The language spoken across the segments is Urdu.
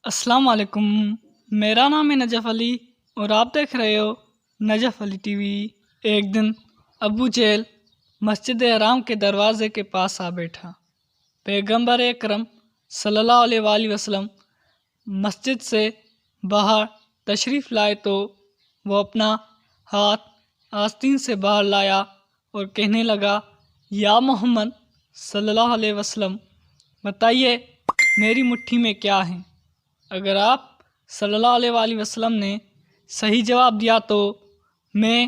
السلام علیکم، میرا نام ہے نجف علی اور آپ دیکھ رہے ہو نجف علی ٹی وی۔ ایک دن ابو جہل مسجد حرام کے دروازے کے پاس آ بیٹھا۔ پیغمبر اکرم صلی اللہ علیہ وآلہ وسلم مسجد سے باہر تشریف لائے تو وہ اپنا ہاتھ آستین سے باہر لایا اور کہنے لگا، یا محمد صلی اللہ علیہ وسلم، بتائیے میری مٹھی میں کیا ہے؟ اگر آپ صلی اللہ علیہ وآلہ وسلم نے صحیح جواب دیا تو میں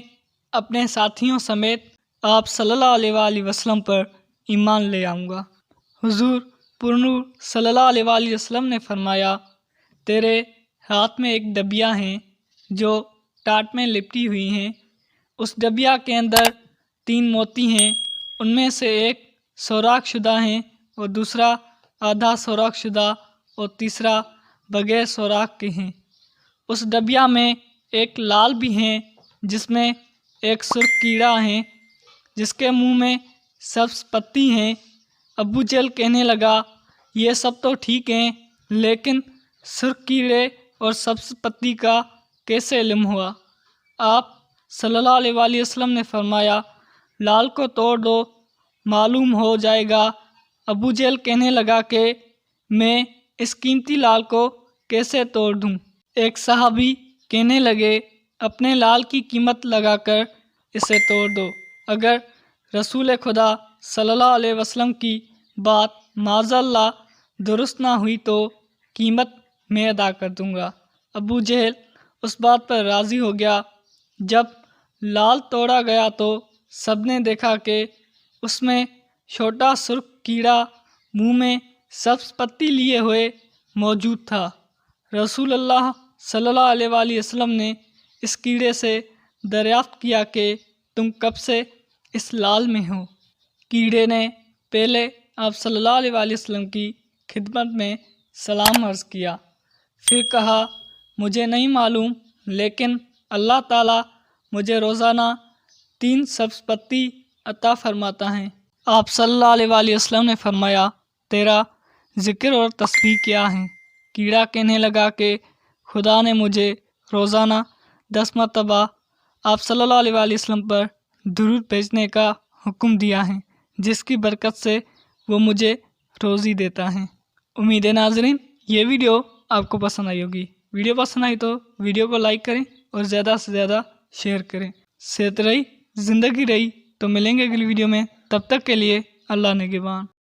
اپنے ساتھیوں سمیت آپ صلی اللہ علیہ وآلہ وسلم پر ایمان لے آؤں گا۔ حضور پرنور صلی اللہ علیہ وآلہ وسلم نے فرمایا، تیرے ہاتھ میں ایک ڈبیا ہیں جو ٹاٹ میں لپٹی ہوئی ہیں، اس ڈبیا کے اندر 3 موتی ہیں، ان میں سے ایک سوراخ شدہ ہیں اور دوسرا آدھا سوراخ شدہ اور تیسرا بغیر سوراخ کے ہیں۔ اس ڈبیا میں ایک لال بھی ہیں جس میں ایک سرخ کیڑا ہے جس کے منہ میں سبز پتی ہیں۔ ابو جہل کہنے لگا، یہ سب تو ٹھیک ہیں، لیکن سرخ کیڑے اور سبز پتی کا کیسے علم ہوا؟ آپ صلی اللہ علیہ وآلہ وسلم نے فرمایا، لال کو توڑ دو، معلوم ہو جائے گا۔ ابو جہل کہنے لگا کہ میں اس قیمتی لال کو کیسے توڑ دوں؟ ایک صحابی کہنے لگے، اپنے لال کی قیمت لگا کر اسے توڑ دو، اگر رسول خدا صلی اللہ علیہ وسلم کی بات معاذ اللہ درست نہ ہوئی تو قیمت میں ادا کر دوں گا۔ ابو جہل اس بات پر راضی ہو گیا۔ جب لال توڑا گیا تو سب نے دیکھا کہ اس میں چھوٹا سرخ کیڑا منہ میں سبز پتی لیے ہوئے موجود تھا۔ رسول اللہ صلی اللہ علیہ وآلہ وسلم نے اس کیڑے سے دریافت کیا کہ تم کب سے اس لال میں ہو؟ کیڑے نے پہلے آپ صلی اللہ علیہ وآلہ وسلم کی خدمت میں سلام عرض کیا، پھر کہا، مجھے نہیں معلوم، لیکن اللہ تعالیٰ مجھے روزانہ 3 سبز پتی عطا فرماتا ہے۔ آپ صلی اللہ علیہ وآلہ وسلم نے فرمایا، تیرا ذکر اور تسبیح کیا ہے؟ کیڑا کہنے لگا کہ خدا نے مجھے روزانہ 10 مرتبہ آپ صلی اللہ علیہ وآلہ وسلم پر درود بھیجنے کا حکم دیا ہے، جس کی برکت سے وہ مجھے روزی دیتا ہے۔ امید ہے ناظرین یہ ویڈیو آپ کو پسند آئی ہوگی۔ ویڈیو پسند آئی تو ویڈیو کو لائک کریں اور زیادہ سے زیادہ شیئر کریں۔ صحت رہی زندگی رہی، تو ملیں گے اگلی ویڈیو میں، تب تک کے لیے اللہ نگہبان۔